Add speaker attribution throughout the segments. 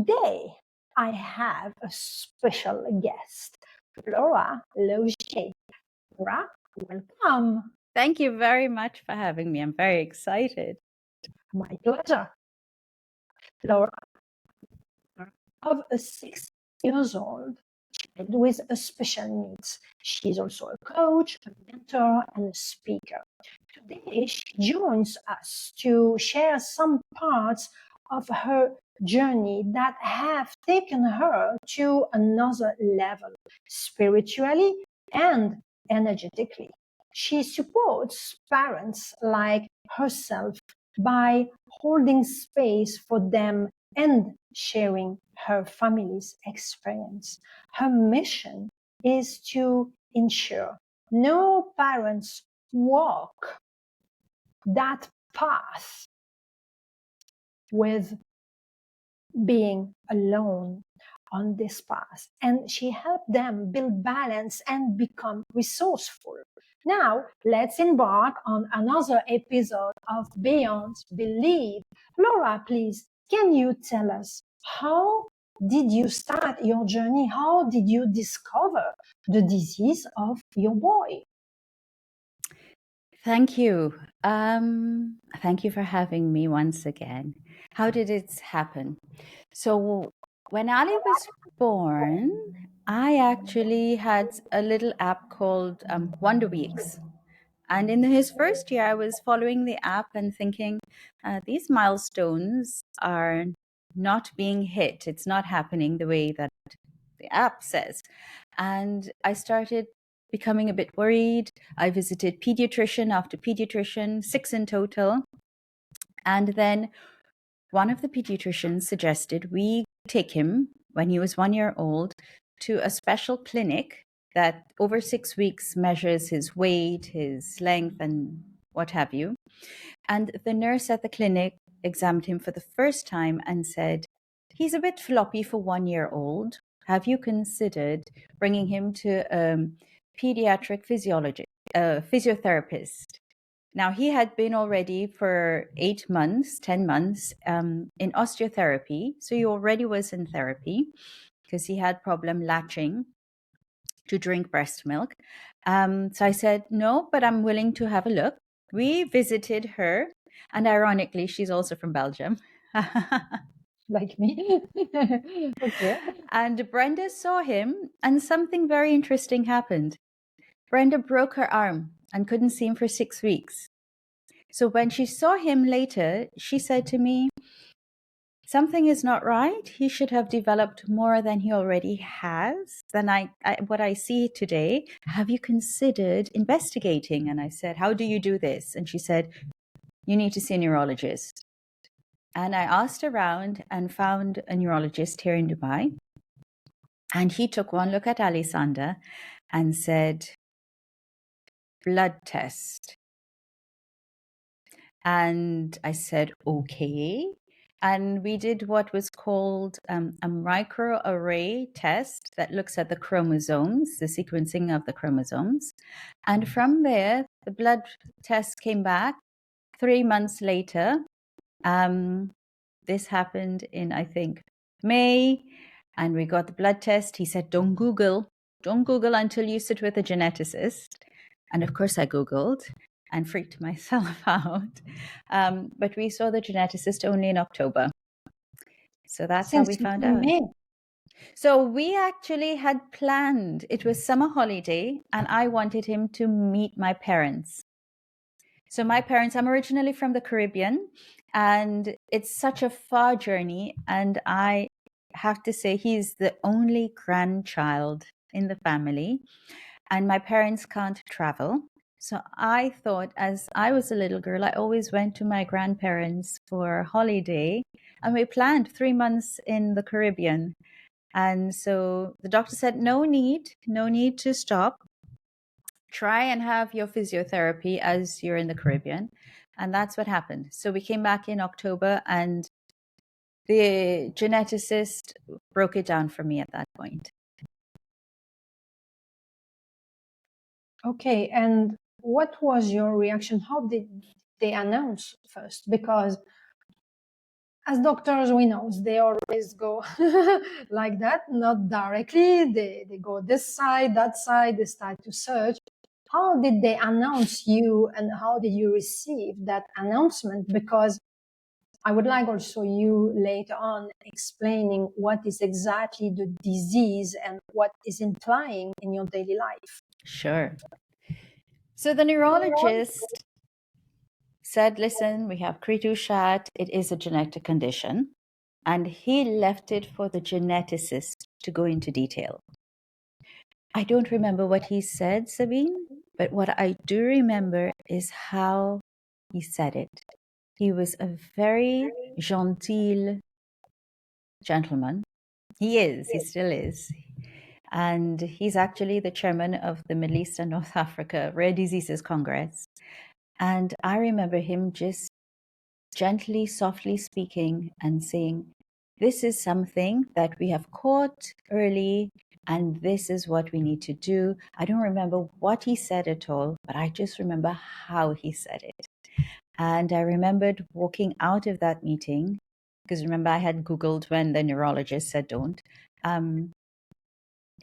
Speaker 1: Today, I have a special guest, Laura Laugier. Laura, welcome.
Speaker 2: Thank you very much for having me. I'm very excited.
Speaker 1: My pleasure. Laura, of a 6 years old child with a special needs. She's also a coach, a mentor, and a speaker. Today, she joins us to share some parts of her journey that have taken her to another level, spiritually and energetically. She supports parents like herself by holding space for them and sharing her family's experience. Her mission is to ensure no parents walk that path with being alone on this path. And she helped them build balance and become resourceful. Now, let's embark on another episode of Beyond Belief. Laura, please, can you tell us how did you start your journey? How did you discover the disease of your boy?
Speaker 2: Thank you. Thank you for having me once again. How did it happen? So, when Ali was born, I actually had a little app called Wonder Weeks. And in his first year, I was following the app and thinking, these milestones are not being hit. It's not happening the way that the app says. And I started becoming a bit worried. I visited pediatrician after pediatrician, 6 in total. And then one of the pediatricians suggested we take him when he was 1 year old to a special clinic that over 6 weeks measures his weight, his length, and what have you. And the nurse at the clinic examined him for the first time and said, he's a bit floppy for 1 year old. Have you considered bringing him to a pediatric physiotherapist? Now, he had been already for 8 months, 10 months in osteotherapy. So he already was in therapy because he had problem latching to drink breast milk. So I said, no, but I'm willing to have a look. We visited her. And ironically, she's also from Belgium.
Speaker 1: Like me. Okay.
Speaker 2: And Brenda saw him, and something very interesting happened. Brenda broke her arm and couldn't see him for 6 weeks. So when she saw him later, she said to me, something is not right. He should have developed more than he already has, than what I see today. Have you considered investigating? And I said, how do you do this? And she said, you need to see a neurologist. And I asked around and found a neurologist here in Dubai. And he took one look at Alessandra and said, blood test. And I said, okay. And we did what was called a microarray test that looks at the chromosomes, the sequencing of the chromosomes. And from there, the blood test came back 3 months later. This happened in, I think, May. And we got the blood test. He said, don't Google until you sit with a geneticist. And of course I Googled and freaked myself out. But we saw the geneticist only in October. So that's how we found out.
Speaker 1: May.
Speaker 2: So we actually had planned, it was summer holiday, and I wanted him to meet my parents. So my parents, I'm originally from the Caribbean, and it's such a far journey. And I have to say, he's the only grandchild in the family, and my parents can't travel. So I thought, as I was a little girl, I always went to my grandparents for a holiday, and we planned 3 months in the Caribbean. And so the doctor said, no need to stop. Try and have your physiotherapy as you're in the Caribbean. And that's what happened. So we came back in October, and the geneticist broke it down for me at that point.
Speaker 1: Okay, and what was your reaction? How did they announce first? Because as doctors, we know they always go like that, not directly. They go this side, that side, they start to search. How did they announce you and how did you receive that announcement? Because I would like also you later on explaining what is exactly the disease and what is implying in your daily life.
Speaker 2: Sure. So the neurologist said, listen, we have Kritushat. It is a genetic condition. And he left it for the geneticist to go into detail. I don't remember what he said, Sabine, but what I do remember is how he said it. He was a very genteel gentleman. He still is. And he's actually the chairman of the Middle East and North Africa Rare Diseases Congress. And I remember him just gently, softly speaking and saying, this is something that we have caught early, and this is what we need to do. I don't remember what he said at all, but I just remember how he said it. And I remembered walking out of that meeting, because remember I had Googled when the neurologist said don't,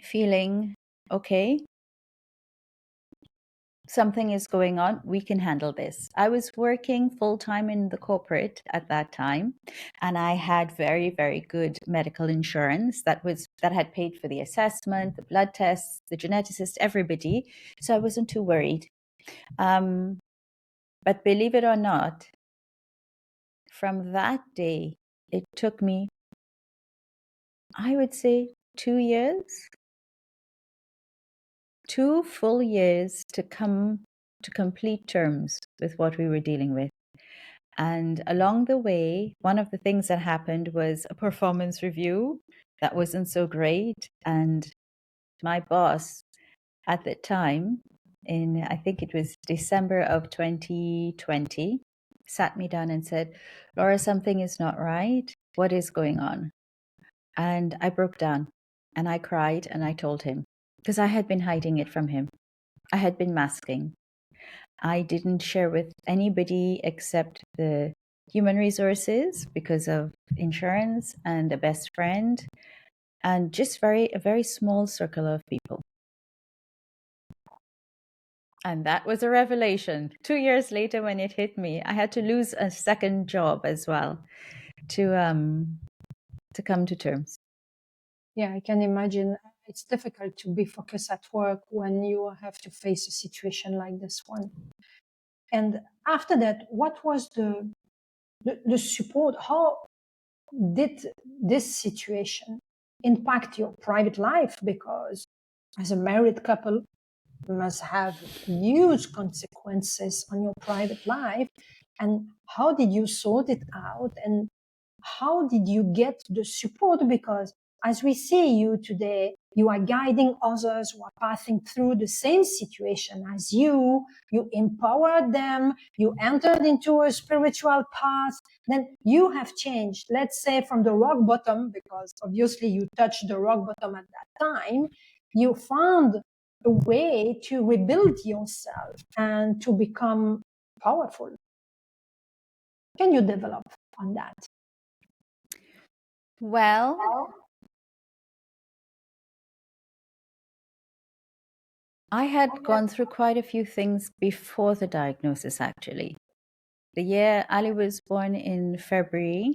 Speaker 2: feeling, okay, something is going on, we can handle this. I was working full-time in the corporate at that time, and I had very, very good medical insurance that had paid for the assessment, the blood tests, the geneticist, everybody. So I wasn't too worried. But believe it or not, from that day, it took me, I would say, 2 years, 2 full years to come to complete terms with what we were dealing with. And along the way, one of the things that happened was a performance review that wasn't so great. And my boss at the time, I think it was December of 2020, sat me down and said, Laura, something is not right. What is going on? And I broke down and I cried and I told him, because I had been hiding it from him. I had been masking. I didn't share with anybody except the human resources because of insurance and a best friend, and just a very small circle of people. And that was a revelation. 2 years later, when it hit me, I had to lose a second job as well to come to terms.
Speaker 1: Yeah, I can imagine it's difficult to be focused at work when you have to face a situation like this one. And after that, what was the support? How did this situation impact your private life? Because as a married couple, you must have huge consequences on your private life. And how did you sort it out? And how did you get the support? Because as we see you today, you are guiding others who are passing through the same situation as you. You empowered them. You entered into a spiritual path. Then you have changed, let's say from the rock bottom, because obviously you touched the rock bottom at that time. You found a way to rebuild yourself and to become powerful. Can you develop on that?
Speaker 2: Well, I had gone through quite a few things before the diagnosis, actually. The year Ali was born in February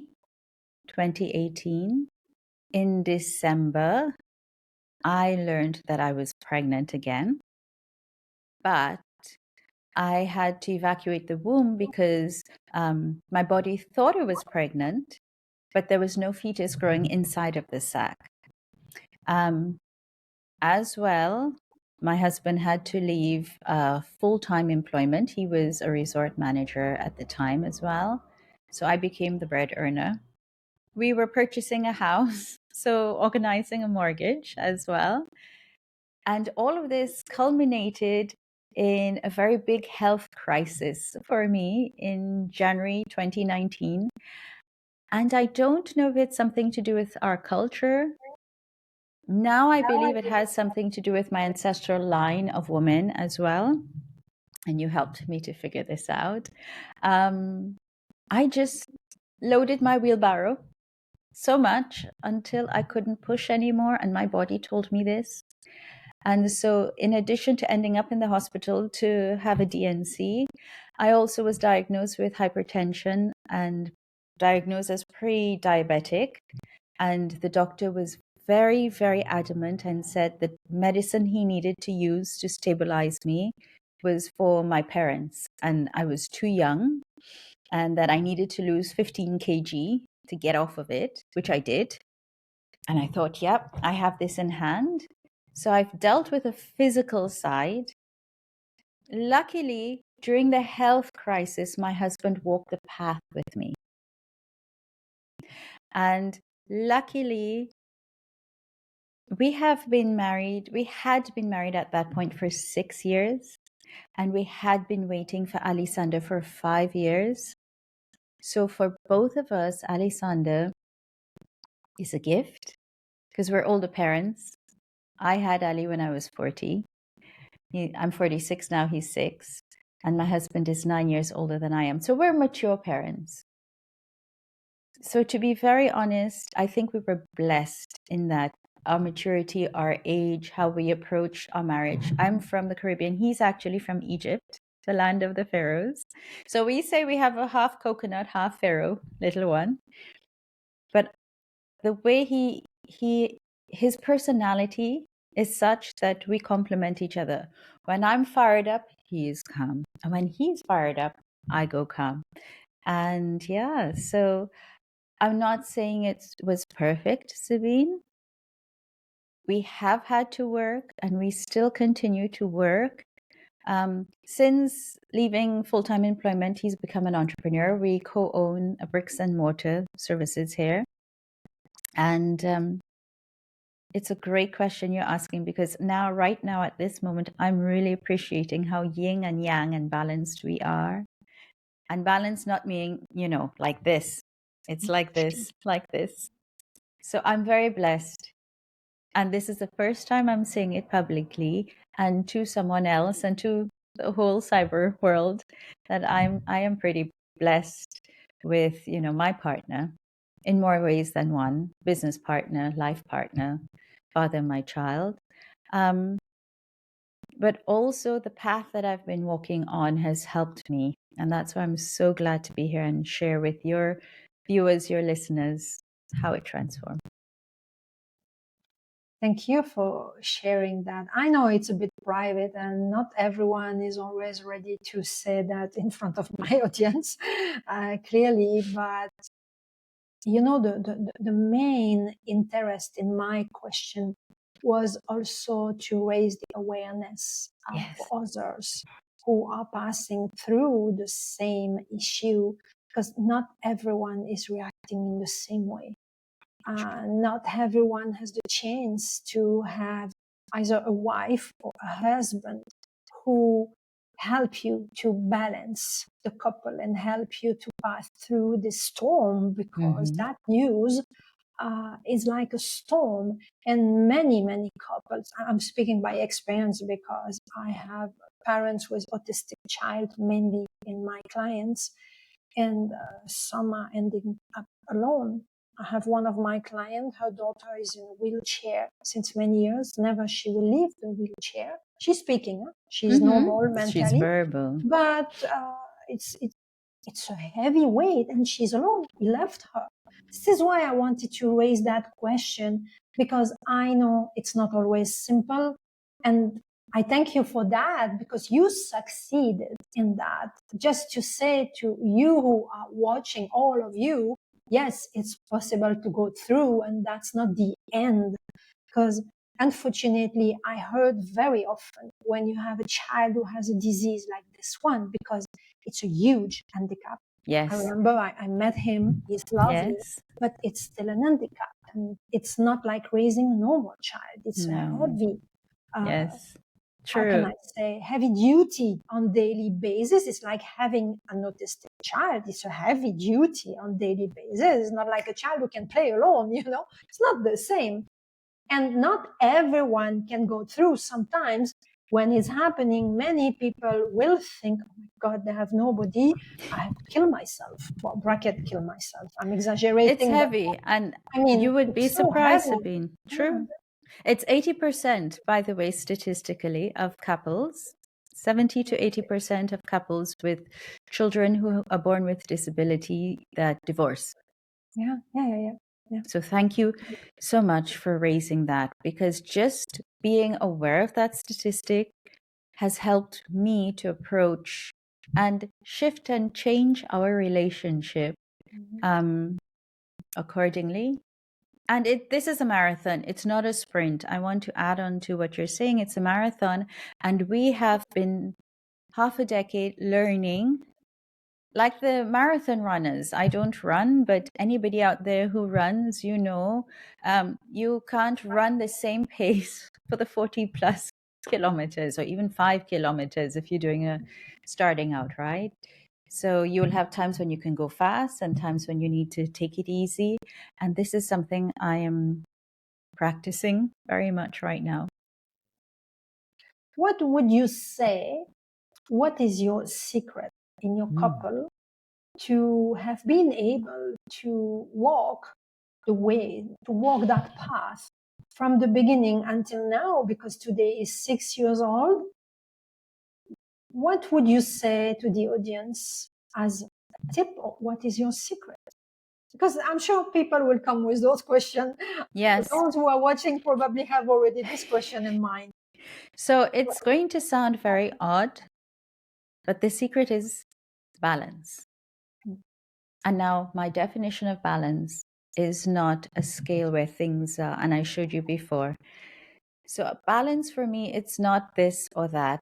Speaker 2: 2018. In December, I learned that I was pregnant again, but I had to evacuate the womb because my body thought I was pregnant, but there was no fetus growing inside of the sac. As well, my husband had to leave full-time employment. He was a resort manager at the time as well. So I became the bread earner. We were purchasing a house, so organizing a mortgage as well. And all of this culminated in a very big health crisis for me in January 2019. And I don't know if it's something to do with our culture. Now I believe it has something to do with my ancestral line of women as well. And you helped me to figure this out. I just loaded my wheelbarrow so much until I couldn't push anymore, and my body told me this. And so, in addition to ending up in the hospital to have a DNC, I also was diagnosed with hypertension and diagnosed as pre diabetic. And the doctor was very, very adamant and said that medicine he needed to use to stabilize me was for my parents. And I was too young, and that I needed to lose 15 kg to get off of it, which I did. And I thought, yep, I have this in hand. So I've dealt with the physical side. Luckily, during the health crisis, my husband walked the path with me. And luckily, we had been married at that point for 6 years. And we had been waiting for Alexander for 5 years. So for both of us, Alexander is a gift because we're older parents. I had Ali when I was 40. I'm 46 now, he's 6. And my husband is 9 years older than I am. So we're mature parents. So to be very honest, I think we were blessed in that our maturity, our age, how we approach our marriage. I'm from the Caribbean. He's actually from Egypt, the land of the pharaohs. So we say we have a half coconut, half pharaoh, little one. But the way his personality is such that we complement each other. When I'm fired up, he is calm. And when he's fired up, I go calm. And yeah, so I'm not saying it was perfect, Sabine. We have had to work and we still continue to work. Since leaving full-time employment, he's become an entrepreneur. We co-own a bricks and mortar services here. And it's a great question you're asking, because right now, at this moment, I'm really appreciating how yin and yang and balanced we are. And balance not meaning, like this. It's like this, like this. So I'm very blessed. And this is the first time I'm saying it publicly and to someone else and to the whole cyber world that I am pretty blessed with, my partner in more ways than one: business partner, life partner, father of my child. But also the path that I've been walking on has helped me. And that's why I'm so glad to be here and share with your viewers, your listeners, how it transformed.
Speaker 1: Thank you for sharing that. I know it's a bit private and not everyone is always ready to say that in front of my audience, clearly, but the main interest in my question was also to raise the awareness of others who are passing through the same issue, because not everyone is reacting in the same way. Not everyone has the chance to have either a wife or a husband who help you to balance the couple and help you to pass through the storm, because that news is like a storm. And many couples, I'm speaking by experience because I have parents with autistic child mainly in my clients, and some are ending up alone. I have one of my clients, her daughter is in a wheelchair since many years. Never she will leave the wheelchair. She's speaking, she's normal mentally.
Speaker 2: She's verbal.
Speaker 1: But it's a heavy weight and she's alone. We left her. This is why I wanted to raise that question, because I know it's not always simple. And I thank you for that, because you succeeded in that. Just to say to you who are watching, all of you, yes, it's possible to go through, and that's not the end. Because unfortunately, I heard very often when you have a child who has a disease like this one, because it's a huge handicap.
Speaker 2: Yes.
Speaker 1: I remember I met him, he's lovely, but it's still an handicap. And it's not like raising a normal child. It's a heavy, how can I say, heavy duty on daily basis. It's like having an autistic child. It's a heavy duty on daily basis. It's not like a child who can play alone, It's not the same. And not everyone can go through. Sometimes when it's happening, many people will think, oh my God, they have nobody. I have to kill myself. Well, bracket, kill myself. I'm
Speaker 2: It's
Speaker 1: exaggerating, but
Speaker 2: heavy, and
Speaker 1: I mean,
Speaker 2: you would be
Speaker 1: it's so
Speaker 2: surprised,
Speaker 1: heavy.
Speaker 2: Sabine.
Speaker 1: Yeah.
Speaker 2: True. It's 80%, by the way, statistically, of couples, 70 to 80% of couples with children who are born with disability that divorce.
Speaker 1: Yeah.
Speaker 2: So thank you so much for raising that, because just being aware of that statistic has helped me to approach and shift and change our relationship accordingly. And this is a marathon. It's not a sprint. I want to add on to what you're saying. It's a marathon. And we have been half a decade learning, like the marathon runners. I don't run, but anybody out there who runs, you can't run the same pace for the 40 plus kilometers or even 5 kilometers if you're starting out, right? So you'll have times when you can go fast and times when you need to take it easy. And this is something I am practicing very much right now.
Speaker 1: What would you say? What is your secret in your couple to have been able to walk that path from the beginning until now? Because today is 6 years old. What would you say to the audience as a tip, or what is your secret? Because I'm sure people will come with those questions.
Speaker 2: Yes.
Speaker 1: Those who are watching probably have already this question in mind.
Speaker 2: So it's going to sound very odd, but the secret is balance. And now my definition of balance is not a scale where things are, and I showed you before. So balance for me, it's not this or that.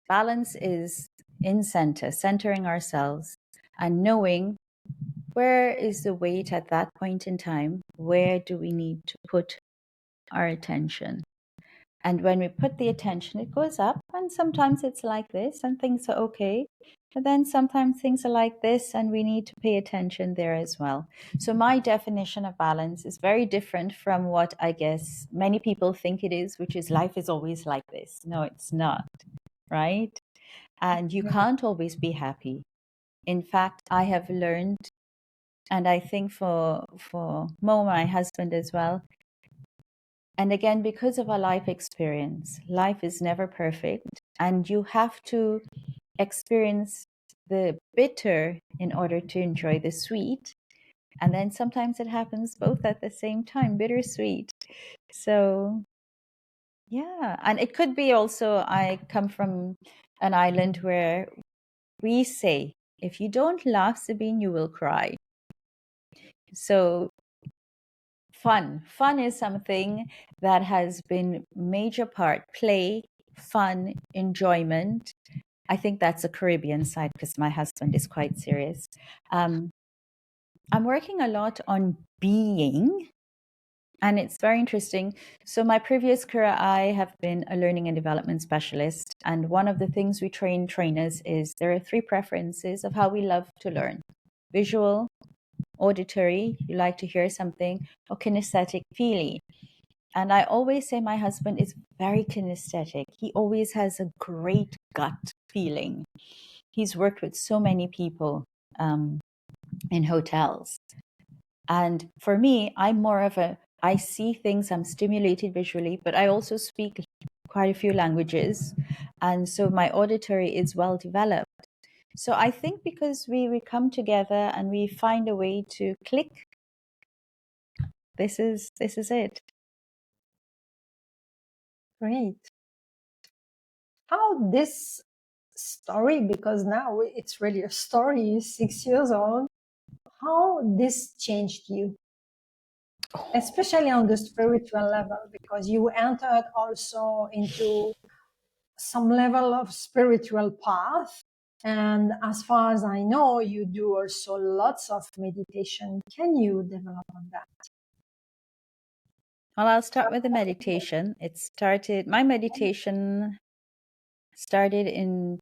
Speaker 2: Balance is in center, centering ourselves and knowing where is the weight at that point in time, where do we need to put our attention. And when we put the attention, it goes up, and sometimes it's like this and things are okay. But then sometimes things are like this and we need to pay attention there as well. So my definition of balance is very different from what I guess many people think it is, which is life is always like this. No, it's not, right? And you can't always be happy. In fact, I have learned, and I think for Mo, my husband as well, and again, because of our life experience, life is never perfect, and you have to experience the bitter in order to enjoy the sweet. And then sometimes it happens both at the same time, bittersweet. So, yeah. And it could be also, I come from an island where we say, if you don't laugh, Sabine, you will cry. So fun is something that has been major part, play, fun, enjoyment. I think that's a Caribbean side because my husband is quite serious. I'm working a lot on being, and it's very interesting. So my previous career, I have been a learning and development specialist, and one of the things we train trainers is there are 3 preferences of how we love to learn: visual, auditory, you like to hear something, or kinesthetic, feely. And I always say my husband is very kinesthetic. He always has a great gut feeling. He's worked with so many people in hotels. And for me, I'm more of I see things, I'm stimulated visually, but I also speak quite a few languages. And so my auditory is well developed. So I think because we come together and we find a way to click, this is it.
Speaker 1: Great. How this story, because now it's really a story, 6 years old, how this changed you, especially on the spiritual level, because you entered also into some level of spiritual path. And as far as I know, you do also lots of meditation. Can you develop on that?
Speaker 2: Well, I'll start with the meditation. My meditation started in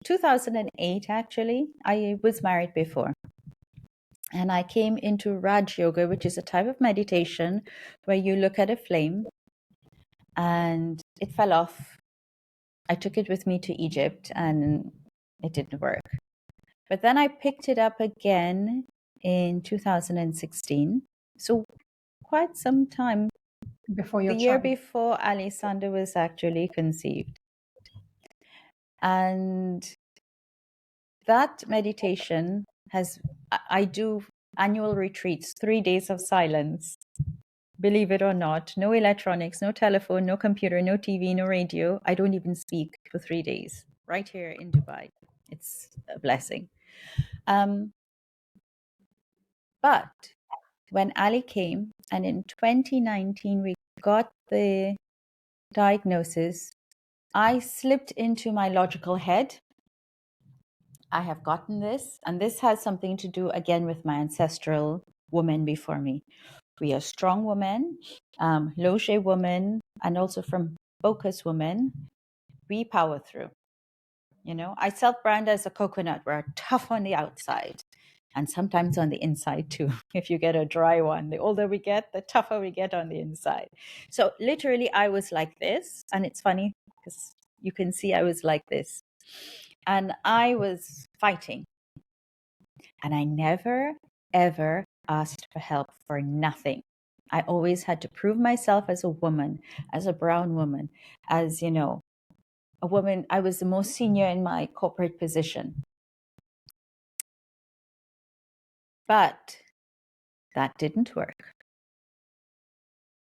Speaker 2: 2008, actually. I was married before. And I came into Raj Yoga, which is a type of meditation where you look at a flame and it fell off. I took it with me to Egypt and it didn't work. But then I picked it up again in 2016. So quite some time,
Speaker 1: before
Speaker 2: the
Speaker 1: your
Speaker 2: year
Speaker 1: child.
Speaker 2: before Alessandra was actually conceived. And that meditation I do annual retreats, 3 days of silence, believe it or not. No electronics, no telephone, no computer, no TV, no radio. I don't even speak for 3 days, right here in Dubai. It's a blessing. But when Ali came, and in 2019 we got the diagnosis, I slipped into my logical head. I have gotten this, and this has something to do again with my ancestral woman before me. We are strong women, Laugier women, and also from Bocas women. We power through. You know, I self-brand as a coconut. We're tough on the outside and sometimes on the inside too. If you get a dry one, the older we get, the tougher we get on the inside. So literally I was like this, and it's funny because you can see I was like this. And I was fighting. And I never, ever asked for help for nothing. I always had to prove myself as a woman, as a brown woman, as, you know, a woman. I was the most senior in my corporate position. But that didn't work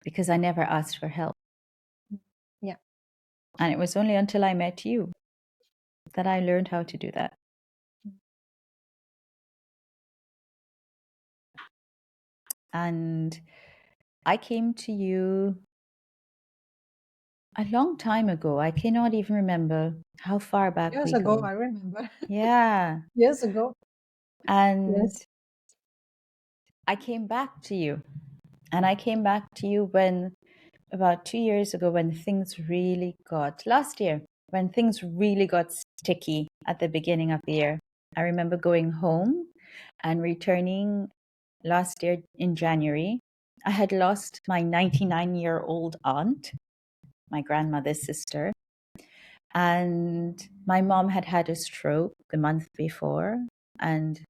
Speaker 2: because I never asked for help.
Speaker 1: Yeah.
Speaker 2: And it was only until I met you that I learned how to do that. And I came to you a long time ago. I cannot even remember how far back
Speaker 1: Years
Speaker 2: we
Speaker 1: ago,
Speaker 2: go.
Speaker 1: I remember.
Speaker 2: Yeah.
Speaker 1: Years ago.
Speaker 2: And
Speaker 1: Yes.
Speaker 2: I came back to you. And I came back to you when, about 2 years ago, when things really got, last year, when things really got sticky at the beginning of the year. I remember going home and returning last year in January. I had lost my 99-year-old aunt, my grandmother's sister. And my mom had had a stroke the month before. And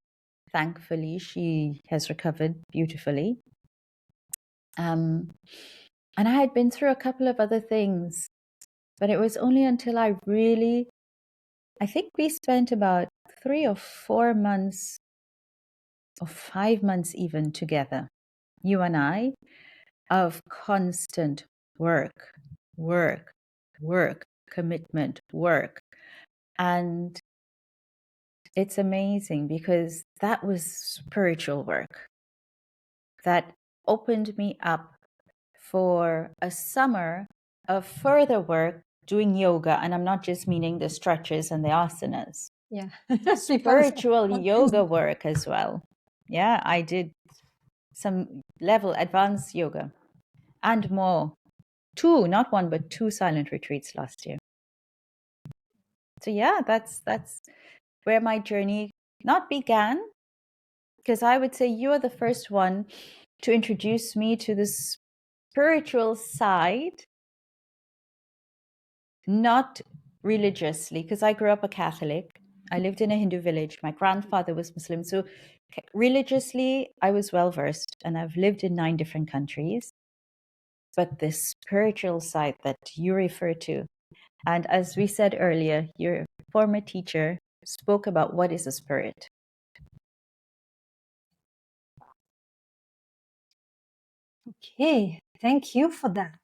Speaker 2: thankfully, she has recovered beautifully. And I had been through a couple of other things, but it was only until I think we spent about 3 or 4 months or 5 months even together, you and I, of constant work, commitment, work. And it's amazing because that was spiritual work that opened me up for a summer of further work doing yoga. And I'm not just meaning the stretches and the asanas.
Speaker 1: Yeah.
Speaker 2: Spiritual yoga work as well. Yeah, I did some level advanced yoga and more. 2, not 1, but 2 silent retreats last year. So yeah, that's where my journey not began, because I would say you are the first one to introduce me to the spiritual side, not religiously, because I grew up a Catholic. I lived in a Hindu village. My grandfather was Muslim. So religiously, I was well versed, and I've lived in 9 different countries. But the spiritual side that you refer to, and as we said earlier, your former teacher spoke about what is a spirit.
Speaker 1: Okay, thank you for that.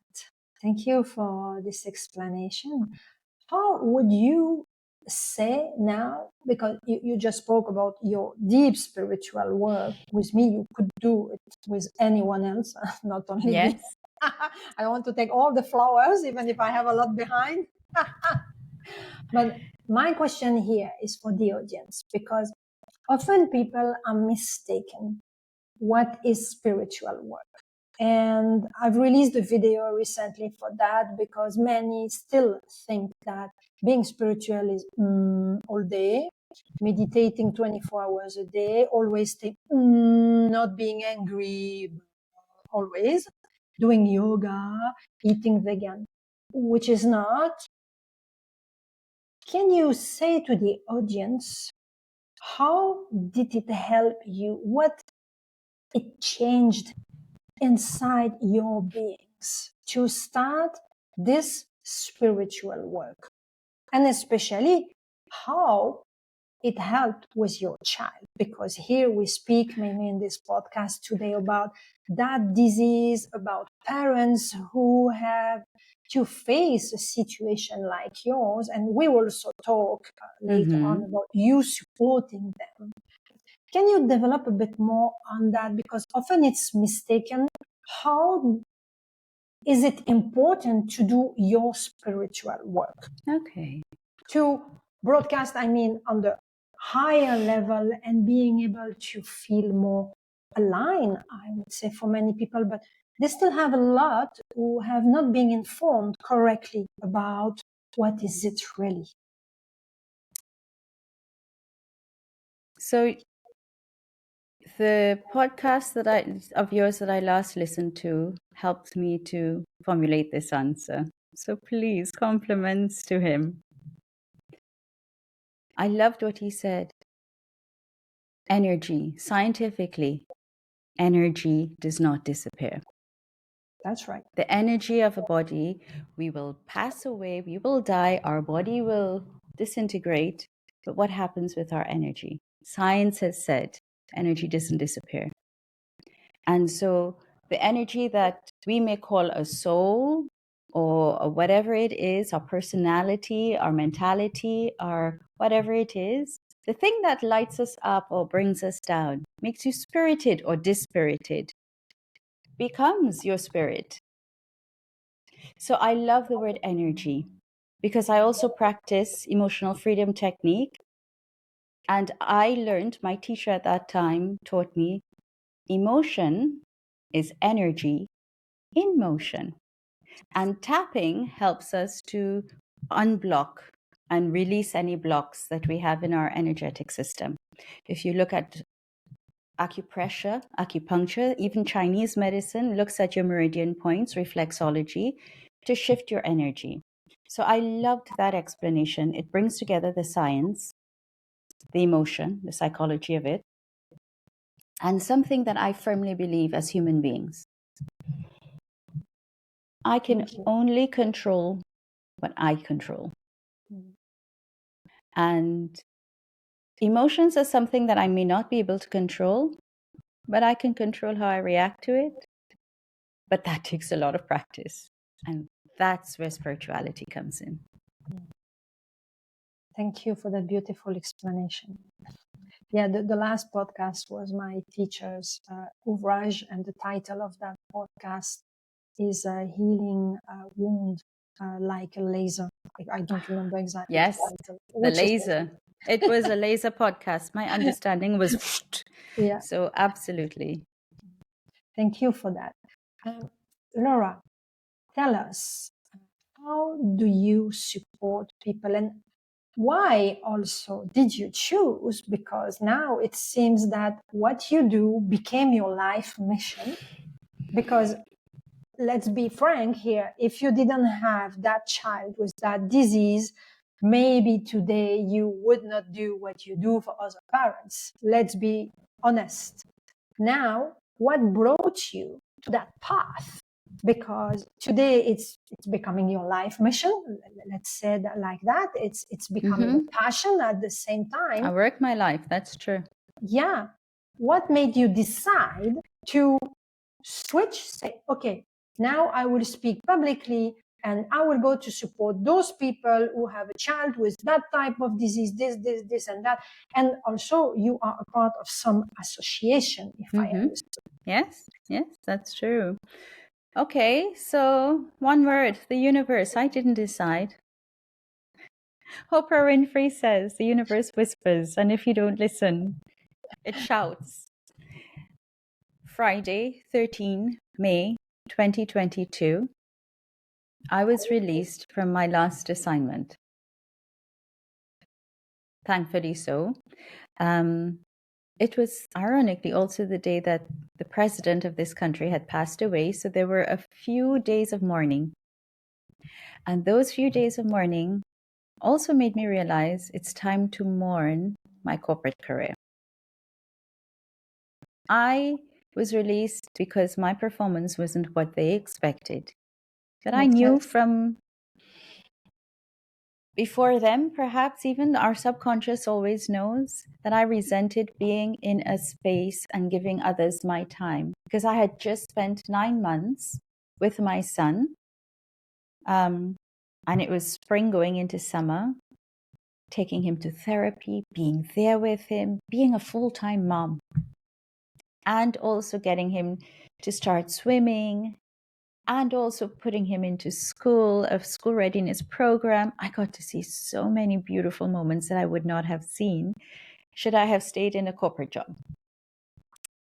Speaker 1: Thank you for this explanation. How would you say now, because you just spoke about your deep spiritual work with me, you could do it with anyone else, not only me.
Speaker 2: Yes.
Speaker 1: I want to take all the flowers, even if I have a lot behind. But my question here is for the audience, because often people are mistaken what is spiritual work. And I've released a video recently for that because many still think that being spiritual is all day, meditating 24 hours a day, always not being angry always, doing yoga, eating vegan. which is not. Can you say to the audience, how did it help you? What it changed inside your beings to start this spiritual work? And especially how it helped with your child, because here we speak mainly in this podcast today about that disease, about parents who have to face a situation like yours. And we will also talk later on about you supporting them. Can you develop a bit more on that? Because often it's mistaken. How is it important to do your spiritual work?
Speaker 2: Okay.
Speaker 1: To broadcast, I mean, on the higher level and being able to feel more aligned, I would say, for many people, but they still have a lot who have not been informed correctly about what is it really.
Speaker 2: So the podcast of yours that I last listened to helped me to formulate this answer. So please, compliments to him. I loved what he said. Energy, scientifically, energy does not disappear.
Speaker 1: That's right.
Speaker 2: The energy of a body, we will pass away, we will die, our body will disintegrate. But what happens with our energy? Science has said energy doesn't disappear. And so the energy that we may call a soul or whatever it is, our personality, our mentality, or whatever it is, the thing that lights us up or brings us down, makes you spirited or dispirited, becomes your spirit. So I love the word energy because I also practice emotional freedom technique. And I learned, my teacher at that time taught me, emotion is energy in motion. And tapping helps us to unblock and release any blocks that we have in our energetic system. If you look at acupressure, acupuncture, even Chinese medicine looks at your meridian points, reflexology, to shift your energy. So I loved that explanation. It brings together the science, the emotion, the psychology of it, and something that I firmly believe as human beings. I can only control what I control. And emotions are something that I may not be able to control, but I can control how I react to it. But that takes a lot of practice. And that's where spirituality comes in.
Speaker 1: Thank you for that beautiful explanation. Yeah, the last podcast was my teacher's ouvrage, and the title of that podcast is Healing Wound Like a Laser. I don't remember exactly
Speaker 2: Yes,
Speaker 1: the title.
Speaker 2: the laser. It was a laser podcast. My understanding was
Speaker 1: yeah.
Speaker 2: So absolutely.
Speaker 1: Thank you for that. Laura, tell us, how do you support people, and why also did you choose? Because now it seems that what you do became your life mission. Because let's be frank here, if you didn't have that child with that disease, maybe today you would not do what you do for other parents. Let's be honest. Now, what brought you to that path? Because today it's becoming your life mission. Let's say that like that. It's becoming a passion at the same time.
Speaker 2: I work my life. That's true.
Speaker 1: Yeah. What made you decide to switch? Say, okay, now I will speak publicly and I will go to support those people who have a child with that type of disease, this, and that. And also, you are a part of some association, if I understood.
Speaker 2: Yes, that's true. Okay, so one word, the universe. I didn't decide. Oprah Winfrey says the universe whispers, and if you don't listen, it shouts. Friday, 13 May 2022, I was released from my last assignment. Thankfully so. It was ironically also the day that the president of this country had passed away, so there were a few days of mourning. And those few days of mourning also made me realize it's time to mourn my corporate career. I was released because my performance wasn't what they expected. But I
Speaker 1: Makes
Speaker 2: knew
Speaker 1: sense.
Speaker 2: from before them, perhaps even our subconscious always knows that I resented being in a space and giving others my time, because I had just spent 9 months with my son. And it was spring going into summer, taking him to therapy, being there with him, being a full-time mom, and also getting him to start swimming, and also putting him into school, a school readiness program. I got to see so many beautiful moments that I would not have seen should I have stayed in a corporate job.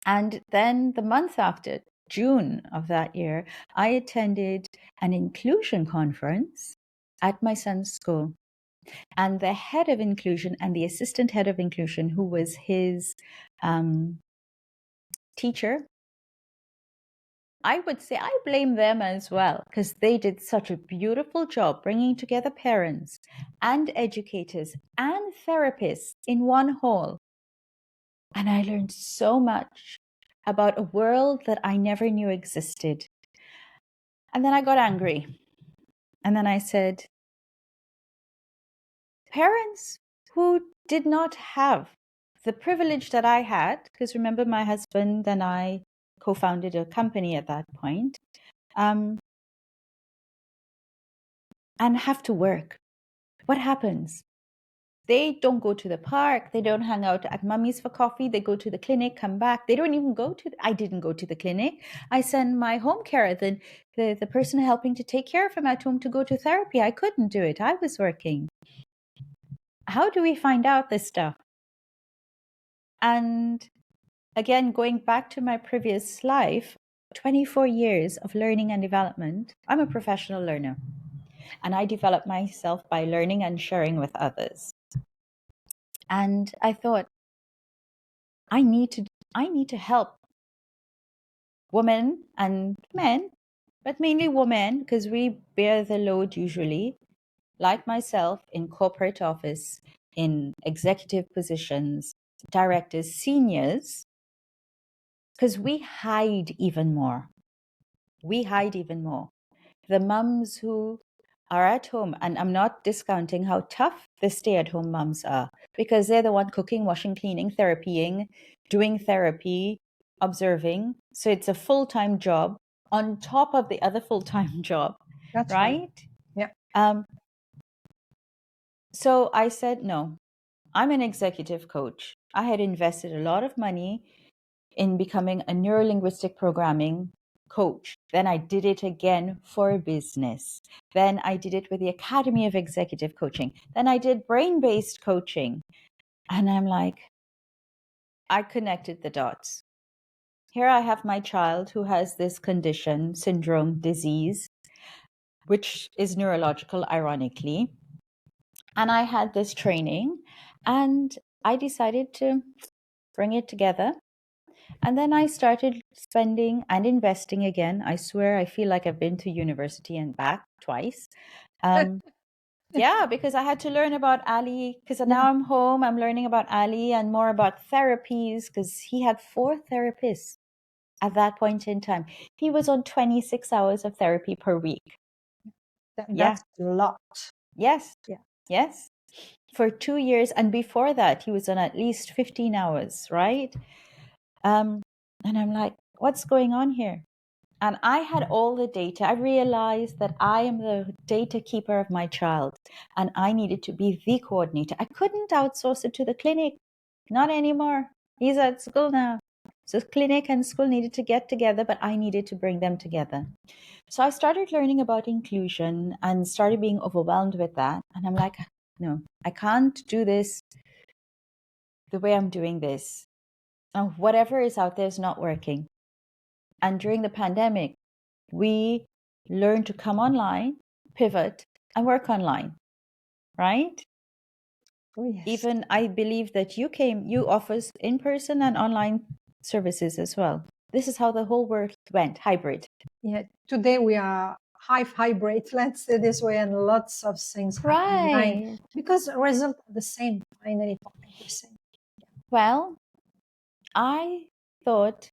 Speaker 2: And then the month after, June of that year, I attended an inclusion conference at my son's school. And the head of inclusion and the assistant head of inclusion, who was his teacher, I would say I blame them as well, because they did such a beautiful job bringing together parents and educators and therapists in one hall. And I learned so much about a world that I never knew existed. And then I got angry. And then I said, parents who did not have the privilege that I had, because remember, my husband and I co-founded a company at that point, and have to work. What happens? They don't go to the park. They don't hang out at mummy's for coffee. They go to the clinic, come back. They don't even go to, I didn't go to the clinic. I send my home care, the person helping to take care of him at home, to go to therapy. I couldn't do it. I was working. How do we find out this stuff? And again, going back to my previous life, 24 years of learning and development, I'm a professional learner. And I develop myself by learning and sharing with others. And I thought, I need to help women and men, but mainly women, because we bear the load usually, like myself, in corporate office, in executive positions, directors, seniors, because we hide even more. We hide even more. The mums who are at home, and I'm not discounting how tough the stay-at-home mums are, because they're the one cooking, washing, cleaning, therapying, doing therapy, observing. So it's a full-time job on top of the other full-time job,
Speaker 1: That's
Speaker 2: right?
Speaker 1: right. Yeah.
Speaker 2: So I said, no, I'm an executive coach. I had invested a lot of money in becoming a neurolinguistic programming coach. Then I did it again for business. Then I did it with the Academy of Executive Coaching. Then I did brain-based coaching. And I'm like, I connected the dots. Here I have my child who has this condition, syndrome, disease, which is neurological, ironically. And I had this training, and I decided to bring it together. And then I started spending and investing again. I swear, I feel like I've been to university and back twice. Yeah, because I had to learn about Ali, because now I'm home, I'm learning about Ali and more about therapies, because he had 4 therapists at that point in time. He was on 26 hours of therapy per week.
Speaker 1: That's a lot.
Speaker 2: Yes.
Speaker 1: Yeah.
Speaker 2: Yes. For 2 years. And before that, he was on at least 15 hours, right? And I'm like, what's going on here? And I had all the data. I realized that I am the data keeper of my child, and I needed to be the coordinator. I couldn't outsource it to the clinic. Not anymore. He's at school now. So clinic and school needed to get together, but I needed to bring them together. So I started learning about inclusion and started being overwhelmed with that. And I'm like, no, I can't do this the way I'm doing this. Whatever is out there is not working. And during the pandemic, we learned to come online, pivot, and work online, right?
Speaker 1: Oh, yes.
Speaker 2: Even I believe that you offers in-person and online services as well. This is how the whole world went, hybrid.
Speaker 1: Yeah. Today we are vibrate, let's say this way, and lots of things happen in the mind
Speaker 2: Right.
Speaker 1: because the result are the same, finally, for everything.
Speaker 2: Well, I thought,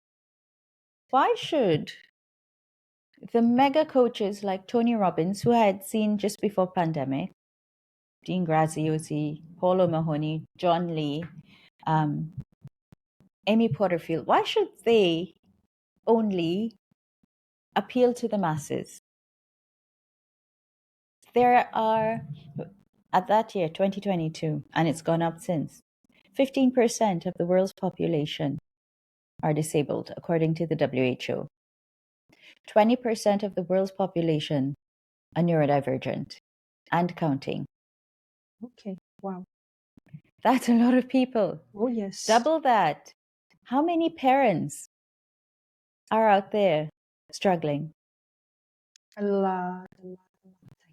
Speaker 2: why should the mega coaches like Tony Robbins, who I had seen just before pandemic, Dean Graziosi, Paul O'Mahony, John Lee, Amy Porterfield, why should they only appeal to the masses? There are, at that year, 2022, and it's gone up since, 15% of the world's population are disabled, according to the WHO. 20% of the world's population are neurodivergent and counting.
Speaker 1: Okay, wow.
Speaker 2: That's a lot of people.
Speaker 1: Oh, yes.
Speaker 2: Double that. How many parents are out there struggling?
Speaker 1: A lot. I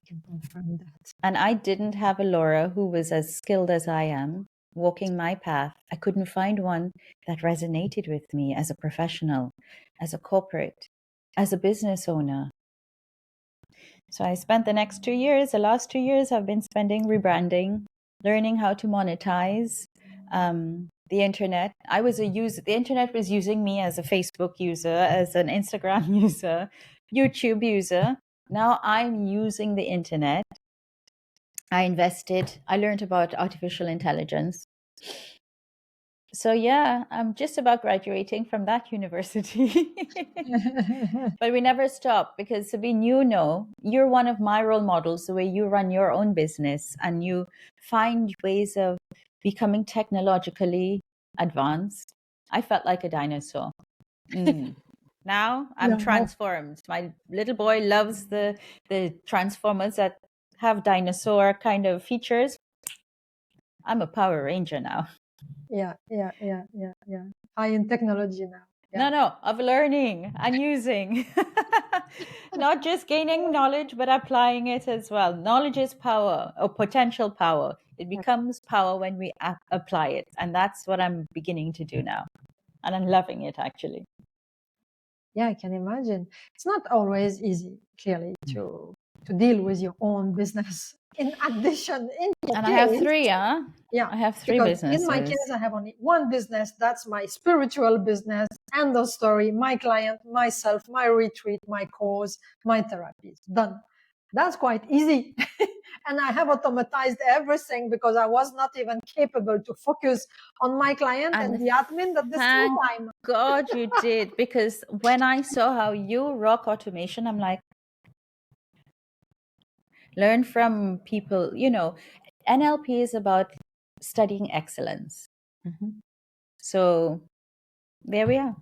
Speaker 1: can confirm that.
Speaker 2: And I didn't have a Laura who was as skilled as I am walking my path. I couldn't find one that resonated with me as a professional, as a corporate, as a business owner. So I spent the last 2 years I've been spending rebranding, learning how to monetize the internet. The internet was using me as a Facebook user, as an Instagram user, YouTube user. Now I'm using the internet. I learned about artificial intelligence. So yeah, I'm just about graduating from that university. But we never stop because, Sabine, you're one of my role models, the way you run your own business and you find ways of becoming technologically advanced. I felt like a dinosaur. Now I'm transformed. My little boy loves the Transformers that have dinosaur kind of features. I'm a Power Ranger now.
Speaker 1: Yeah. High in technology now. Yeah.
Speaker 2: No, of learning and using. Not just gaining knowledge, but applying it as well. Knowledge is power or potential power. It becomes power when we apply it. And that's what I'm beginning to do now. And I'm loving it, actually.
Speaker 1: Yeah, I can imagine. It's not always easy, clearly, to deal with your own business. In addition, in your
Speaker 2: and
Speaker 1: case,
Speaker 2: I have three,
Speaker 1: yeah,
Speaker 2: I have three
Speaker 1: because
Speaker 2: businesses.
Speaker 1: in my case, I have only one business. That's my spiritual business. End of story. My client, myself, my retreat, my cause, my therapies. Done. That's quite easy. And I have automatized everything because I was not even capable to focus on my client and the admin at the same time.
Speaker 2: God, you did. Because when I saw how you rock automation, I'm like, learn from people. NLP is about studying excellence. So there we are.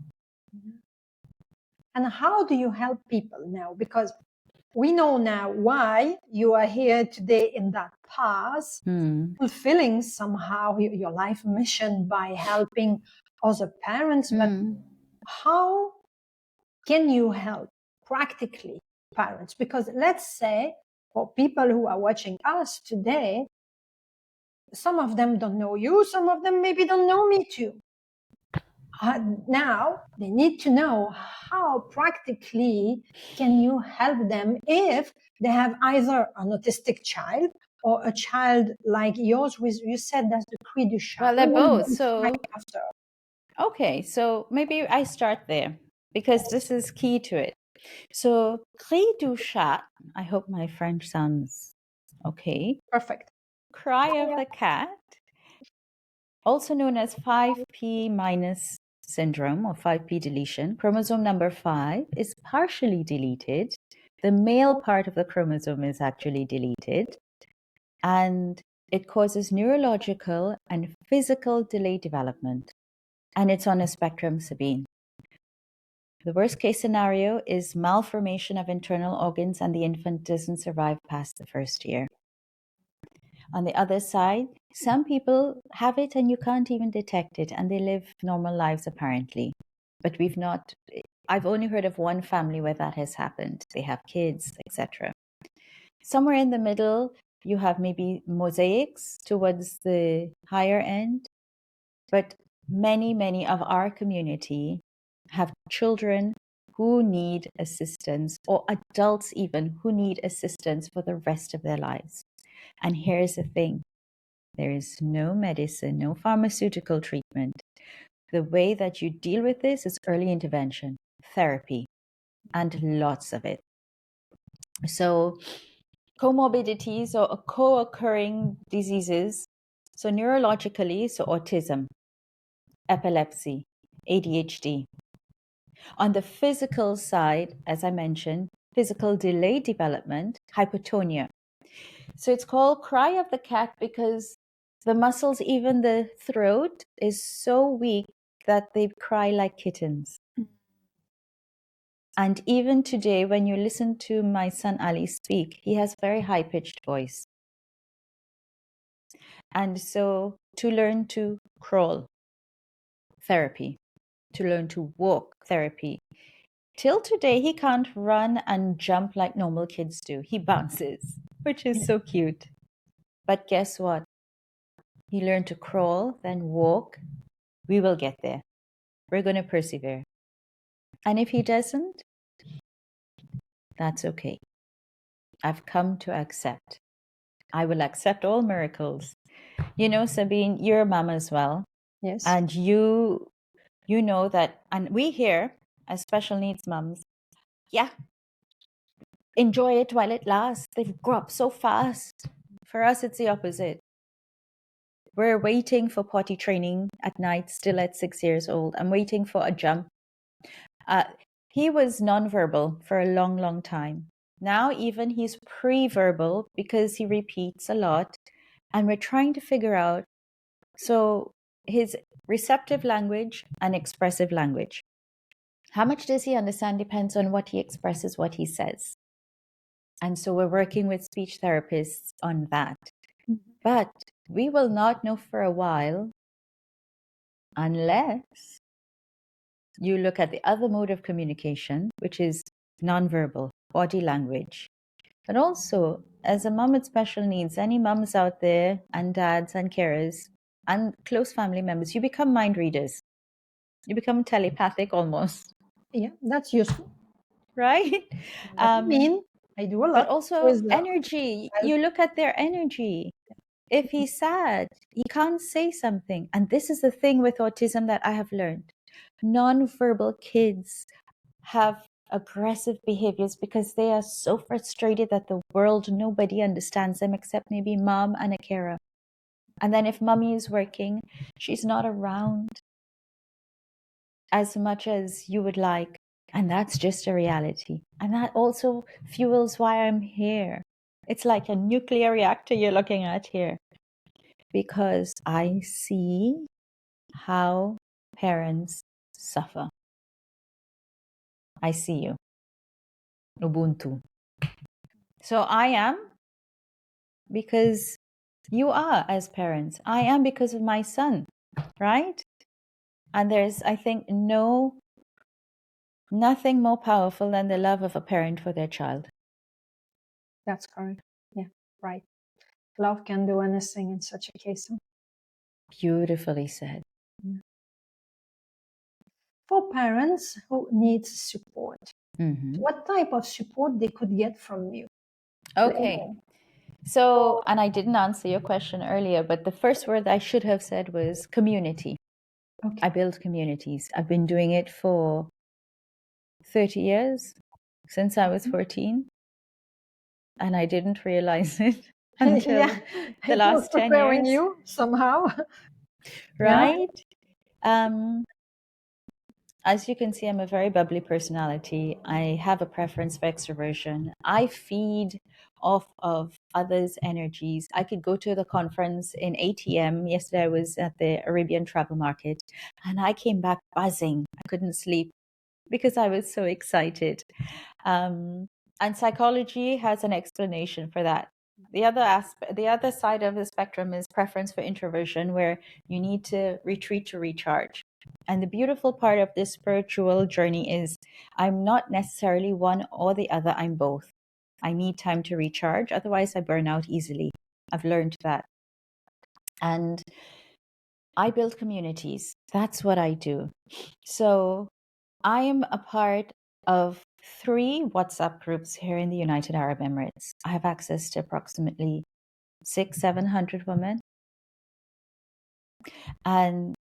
Speaker 1: And how do you help people now? Because we know now why you are here today in that path, fulfilling somehow your life mission by helping other parents. But how can you help practically parents? Because let's say for people who are watching us today, some of them don't know you, some of them maybe don't know me too. Now they need to know how practically can you help them if they have either an autistic child or a child like yours with, you said that's the cri du chat.
Speaker 2: Well, they're both. Okay, so maybe I start there because this is key to it. So cri du chat, I hope my French sounds okay.
Speaker 1: Perfect.
Speaker 2: Cry of the cat, also known as 5p minus syndrome or 5p deletion. Chromosome number 5 is partially deleted. The male part of the chromosome is actually deleted, and it causes neurological and physical delayed development. And it's on a spectrum, Sabine. The worst case scenario is malformation of internal organs and the infant doesn't survive past the first year. On the other side, some people have it and you can't even detect it and they live normal lives apparently. But I've only heard of one family where that has happened. They have kids, etc. Somewhere in the middle, you have maybe mosaics towards the higher end. But many of our community have children who need assistance, or adults even who need assistance for the rest of their lives. And here's the thing. There is no medicine, no pharmaceutical treatment. The way that you deal with this is early intervention, therapy, and lots of it. So comorbidities or co-occurring diseases, so neurologically, so autism, epilepsy, ADHD. On the physical side, as I mentioned, physical delayed development, hypotonia. So it's called cry of the cat because the muscles, even the throat, is so weak that they cry like kittens. And even today, when you listen to my son Ali speak, he has very high-pitched voice. And so to learn to crawl, therapy. To learn to walk, therapy. Till today, he can't run and jump like normal kids do. He bounces, which is so cute. But guess what? He learned to crawl, then walk. We will get there. We're going to persevere. And if he doesn't, that's okay. I've come to accept. I will accept all miracles. You know, Sabine, you're a mom as well.
Speaker 1: Yes.
Speaker 2: And you know that, and we here as special needs moms, yeah, enjoy it while it lasts. They grow up so fast. For us, it's the opposite. We're waiting for potty training at night, still at 6 years old. I'm waiting for a jump. He was nonverbal for a long, long time. Now even he's pre-verbal because he repeats a lot. And we're trying to figure out, so his receptive language and expressive language. How much does he understand depends on what he expresses, what he says. And so we're working with speech therapists on that.
Speaker 1: Mm-hmm.
Speaker 2: But we will not know for a while unless you look at the other mode of communication, which is nonverbal, body language. But also, as a mom with special needs, any moms out there and dads and carers and close family members, you become mind readers. You become telepathic almost.
Speaker 1: Yeah, that's useful.
Speaker 2: Right?
Speaker 1: I mean, I do a lot.
Speaker 2: But also
Speaker 1: with
Speaker 2: energy. You look at their energy. If he's sad, he can't say something. And this is the thing with autism that I have learned. Non-verbal kids have aggressive behaviors because they are so frustrated that the world, nobody understands them except maybe mom and a carer. And then if mommy is working, she's not around as much as you would like. And that's just a reality. And that also fuels why I'm here. It's like a nuclear reactor you're looking at here. Because I see how parents suffer. I see you. Ubuntu. So I am because you are as parents. I am because of my son, right? And there's, I think, nothing more powerful than the love of a parent for their child.
Speaker 1: That's correct. Yeah, right. Love can do anything in such a case.
Speaker 2: Beautifully said.
Speaker 1: Yeah. For parents who need support, what type of support they could get from you?
Speaker 2: Okay. So, and I didn't answer your question earlier, but the first word I should have said was community.
Speaker 1: Okay.
Speaker 2: I build communities. I've been doing it for 30 years, since I was 14. And I didn't realize it until the last 10 years.
Speaker 1: You somehow.
Speaker 2: Right? As you can see, I'm a very bubbly personality. I have a preference for extroversion. I feed off of others' energies. I could go to the conference in ATM. Yesterday I was at the Arabian travel market and I came back buzzing. I couldn't sleep because I was so excited. And psychology has an explanation for that. The other side of the spectrum is preference for introversion, where you need to retreat to recharge. And the beautiful part of this spiritual journey is I'm not necessarily one or the other, I'm both. I need time to recharge, otherwise I burn out easily. I've learned that. And I build communities. That's what I do. So I am a part of 3 WhatsApp groups here in the United Arab Emirates. I have access to approximately 600-700 women, and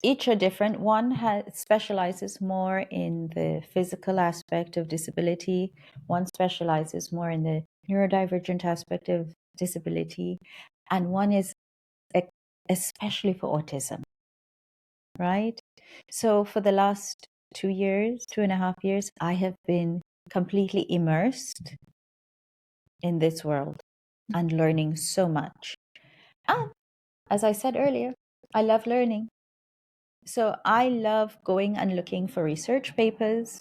Speaker 2: each are different. One specializes more in the physical aspect of disability. One specializes more in the neurodivergent aspect of disability, and one is especially for autism, right? So for the last 2 years, 2.5 years, I have been completely immersed in this world and learning so much. And as I said earlier, I love learning. So I love going and looking for research papers.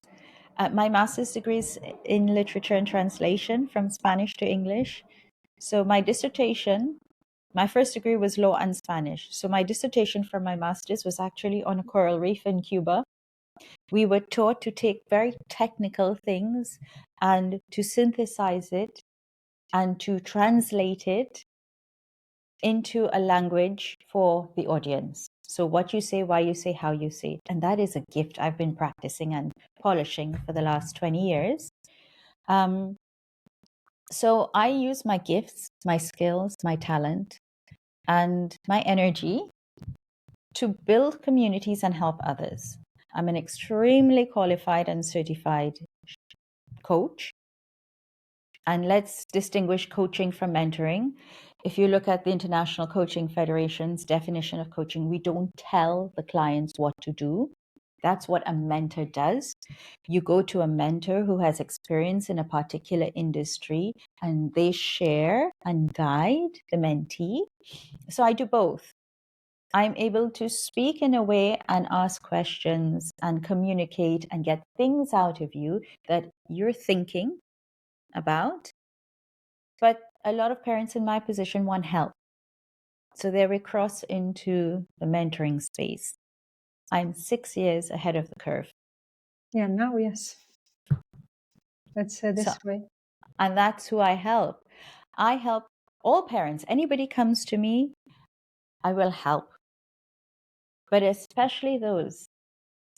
Speaker 2: My master's degree is in literature and translation from Spanish to English. So my dissertation, my first degree was law and Spanish. So my dissertation for my master's was actually on a coral reef in Cuba. We were taught to take very technical things and to synthesize it and to translate it into a language for the audience. So what you say, why you say, how you say it. And that is a gift I've been practicing and polishing for the last 20 years. So I use my gifts, my skills, my talent, and my energy to build communities and help others. I'm an extremely qualified and certified coach. And let's distinguish coaching from mentoring. If you look at the International Coaching Federation's definition of coaching, we don't tell the clients what to do. That's what a mentor does. You go to a mentor who has experience in a particular industry and they share and guide the mentee. So I do both. I'm able to speak in a way and ask questions and communicate and get things out of you that you're thinking about. But a lot of parents in my position want help. So they recross into the mentoring space. I'm 6 years ahead of the curve.
Speaker 1: Yeah, now, yes. Let's say this way.
Speaker 2: And that's who I help. I help all parents. Anybody comes to me, I will help. But especially those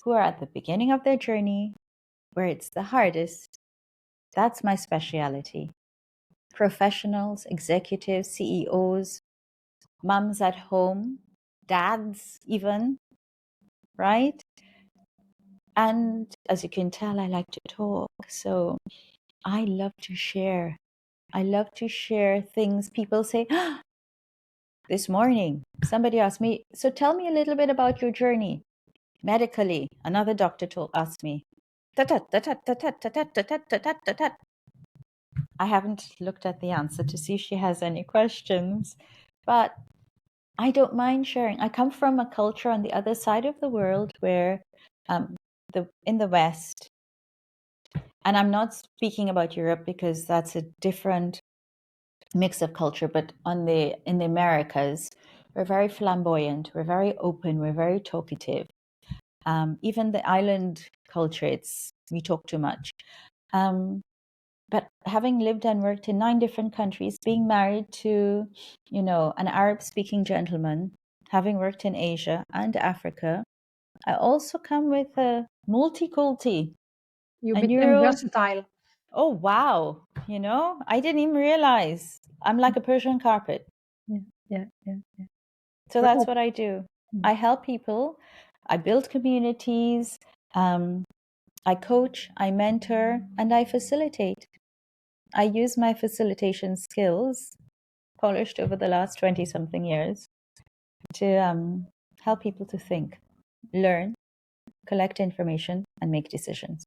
Speaker 2: who are at the beginning of their journey, where it's the hardest. That's my speciality. Professionals, executives, CEOs, mums at home, dads even, right? And as you can tell, I like to talk. So I love to share. I love to share things. People say, this morning, somebody asked me, so tell me a little bit about your journey medically. Another doctor asked me, I haven't looked at the answer to see if she has any questions, but I don't mind sharing. I come from a culture on the other side of the world where in the West, and I'm not speaking about Europe because that's a different mix of culture, but in the Americas, we're very flamboyant, we're very open, we're very talkative. Even the island culture, we talk too much. But having lived and worked in 9 different countries, being married to, an Arab-speaking gentleman, having worked in Asia and Africa, I also come with a multiculti.
Speaker 1: You became versatile.
Speaker 2: Oh, wow. I didn't even realize. I'm like a Persian carpet.
Speaker 1: Yeah.
Speaker 2: So that's what I do. I help people. I build communities. I coach, I mentor, and I facilitate. I use my facilitation skills, polished over the last 20-something years, to help people to think, learn, collect information, and make decisions.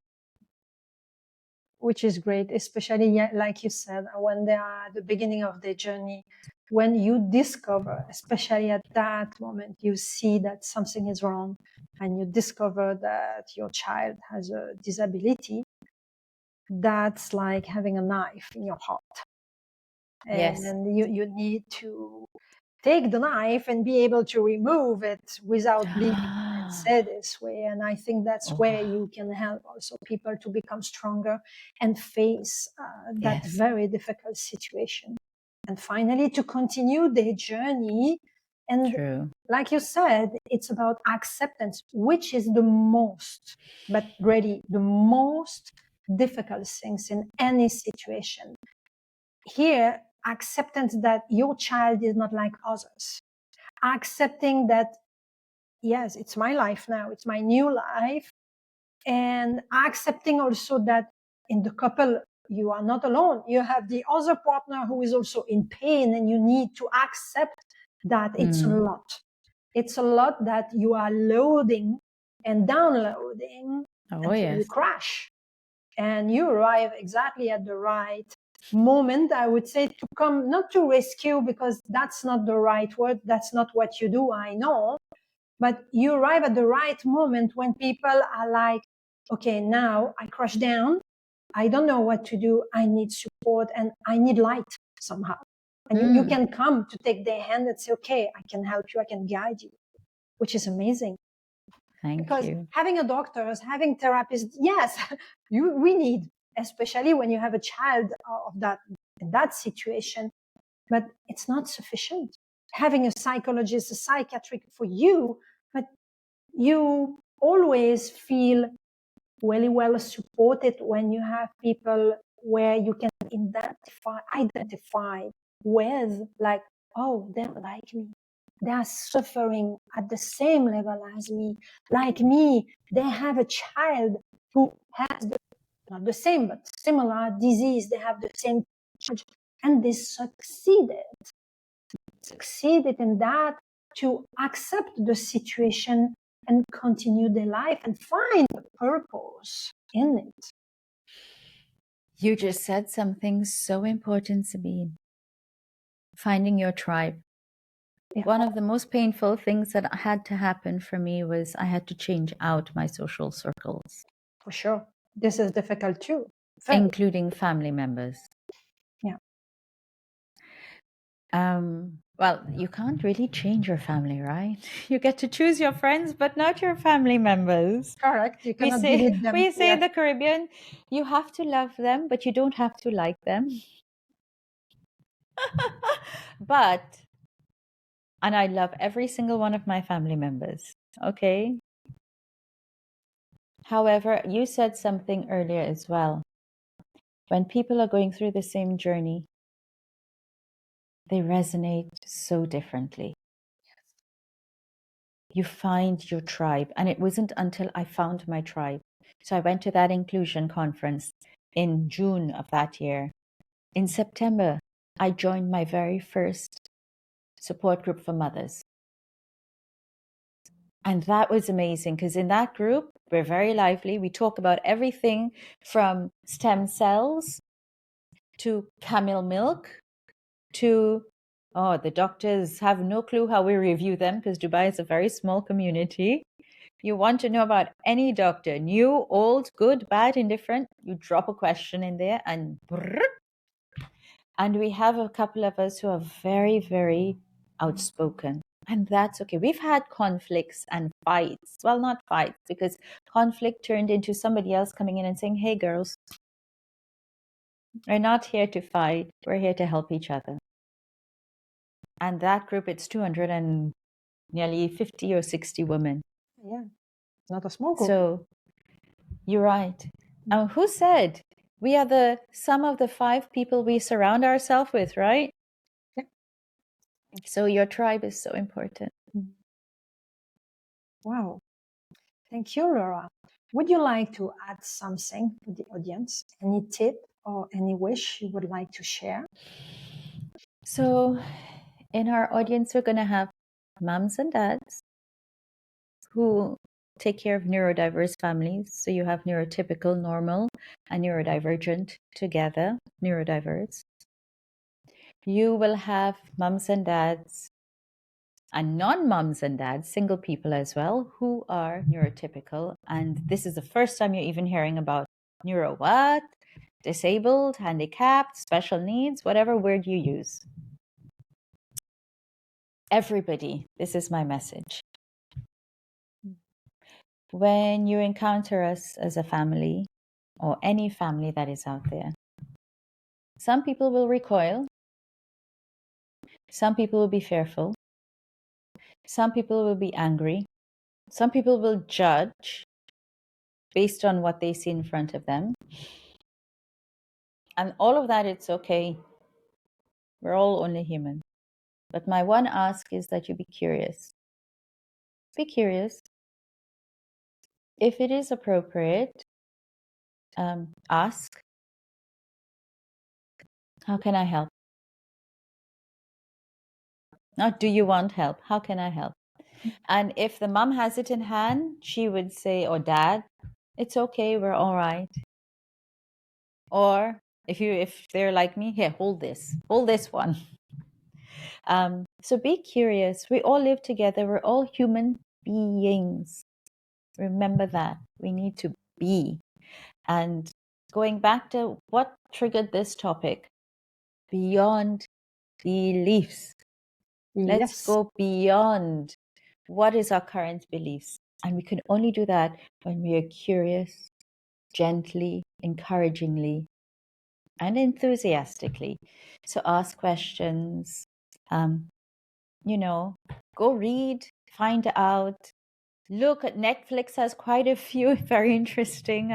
Speaker 1: Which is great, especially, like you said, when they are at the beginning of their journey, when you discover, especially at that moment, you see that something is wrong and you discover that your child has a disability, that's like having a knife in your heart.
Speaker 2: Yes.
Speaker 1: And you need to take the knife and be able to remove it without bleeding, let's say this way. And I think that's where you can help also people to become stronger and face that very difficult situation. And finally, to continue their journey And
Speaker 2: True.
Speaker 1: like you said, it's about acceptance, which is the most, but really the most difficult things in any situation. Here, acceptance that your child is not like others, accepting that, yes, it's my life now, it's my new life, and accepting also that in the couple, you are not alone. You have the other partner who is also in pain, and you need to accept that it's a lot. It's a lot that you are loading and downloading
Speaker 2: Oh,
Speaker 1: until you
Speaker 2: yes.
Speaker 1: crash. And you arrive exactly at the right moment, I would say, to come, not to rescue, because that's not the right word. That's not what you do, I know. But you arrive at the right moment when people are like, okay, now I crash down. I don't know what to do. I need support and I need light somehow. And you can come to take their hand and say, okay, I can help you. I can guide you, which is amazing.
Speaker 2: Thank
Speaker 1: Because
Speaker 2: you.
Speaker 1: having a doctors, having therapists, yes, we need, especially when you have a child of that, in that situation, but it's not sufficient. Having a psychologist, a psychiatric for you, but you always feel really well supported when you have people where you can identify with, like, oh, they're like me. They are suffering at the same level as me. Like me, they have a child who has not the same, but similar disease. They have the same challenge, and they succeeded in that, to accept the situation and continue their life and find a purpose in it.
Speaker 2: You just said something so important, Sabine. Finding your tribe.
Speaker 1: Yeah.
Speaker 2: One of the most painful things that had to happen for me was I had to change out my social circles,
Speaker 1: For sure. This is difficult too. Very.
Speaker 2: including family members.
Speaker 1: Yeah.
Speaker 2: Well, you can't really change your family, right? You get to choose your friends, but not your family members.
Speaker 1: Correct. You
Speaker 2: We
Speaker 1: cannot
Speaker 2: say
Speaker 1: delete them.
Speaker 2: we say
Speaker 1: Yes.
Speaker 2: in the Caribbean, you have to love them, but you don't have to like them. But, and I love every single one of my family members. Okay. However, you said something earlier as well. When people are going through the same journey, they resonate so differently. You find your tribe. And it wasn't until I found my tribe. So I went to that inclusion conference in June of that year. In September, I joined my very first support group for mothers. And that was amazing because in that group, we're very lively. We talk about everything from stem cells to camel milk to, oh, the doctors have no clue how we review them because Dubai is a very small community. You want to know about any doctor, new, old, good, bad, indifferent, you drop a question in there and we have a couple of us who are very, very outspoken. And that's okay. We've had conflicts and fights. Well, not fights, because conflict turned into somebody else coming in and saying, hey, girls, we're not here to fight. We're here to help each other. And that group, it's 200 and nearly 50 or 60 women.
Speaker 1: Yeah. Not a small group.
Speaker 2: So you're right. Who said we are the sum of the 5 people we surround ourselves with, right?
Speaker 1: Yeah.
Speaker 2: So your tribe is so important.
Speaker 1: Wow. Thank you, Laura. Would you like to add something to the audience? Any tip or any wish you would like to share?
Speaker 2: So in our audience, we're going to have moms and dads who take care of neurodiverse families. So you have neurotypical, normal, and neurodivergent together, neurodiverse. You will have moms and dads and non-moms and dads, single people as well, who are neurotypical. And this is the first time you're even hearing about neuro what? Disabled, handicapped, special needs, whatever word you use. Everybody, this is my message. When you encounter us as a family, or any family that is out there, some people will recoil, some people will be fearful, Some people will be angry. Some people will judge based on what they see in front of them. And all of that, it's okay. We're all only human. But my one ask is that you be curious. Be curious. If it is appropriate, ask, how can I help? Not, do you want help? How can I help? And if the mom has it in hand, she would say, or dad, it's okay, we're all right. Or if they're like me, here, hold this one. So be curious. We all live together. We're all human beings. Remember that. We need to be. And going back to what triggered this topic, beyond beliefs. Let's
Speaker 1: Yes.
Speaker 2: go beyond what is our current beliefs. And we can only do that when we are curious, gently, encouragingly, and enthusiastically. So ask questions, go read, find out. Look at Netflix has quite a few very interesting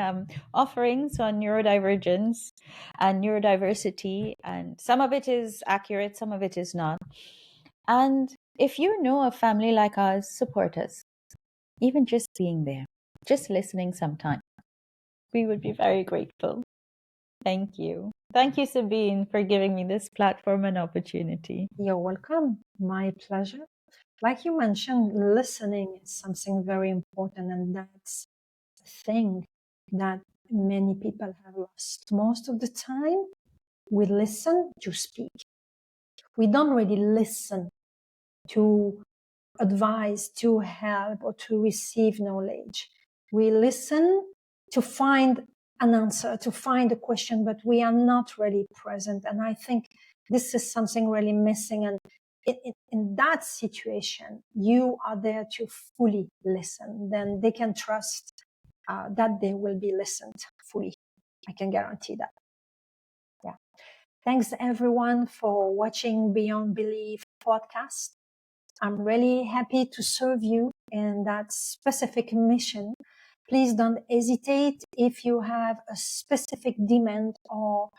Speaker 2: offerings on neurodivergence and neurodiversity, and some of it is accurate, some of it is not. And if you know a family like ours, support us. Even just being there, just listening sometime. We would be very grateful. Thank you. Thank you, Sabine, for giving me this platform and opportunity.
Speaker 1: You're welcome. My pleasure. Like you mentioned, listening is something very important, and that's a thing that many people have lost. Most of the time, we listen to speak. We don't really listen to advise, to help, or to receive knowledge. We listen to find an answer, to find a question, but we are not really present. And I think this is something really missing. And in that situation, you are there to fully listen. Then they can trust that they will be listened fully. I can guarantee that. Yeah. Thanks everyone for watching Beyond Belief podcast. I'm really happy to serve you in that specific mission. Please don't hesitate if you have a specific demand or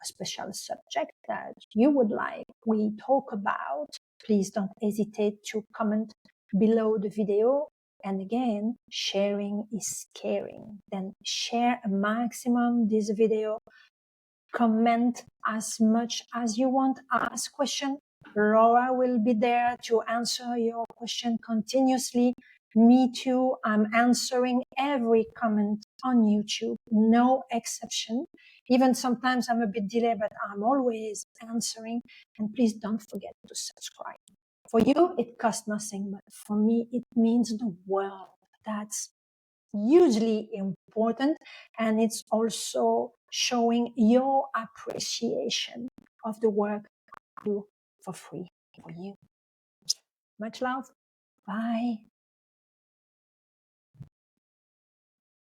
Speaker 1: a special subject that you would like we talk about. Please don't hesitate to comment below the video. And again, sharing is caring. Then share a maximum this video. Comment as much as you want. Ask question. Laura will be there to answer your question continuously. Me too. I'm answering every comment on YouTube, no exception. Even sometimes I'm a bit delayed, but I'm always answering. And please don't forget to subscribe. For you, it costs nothing, but for me, it means the world. That's hugely important, and it's also showing your appreciation of the work I do for free for you. Much love. Bye.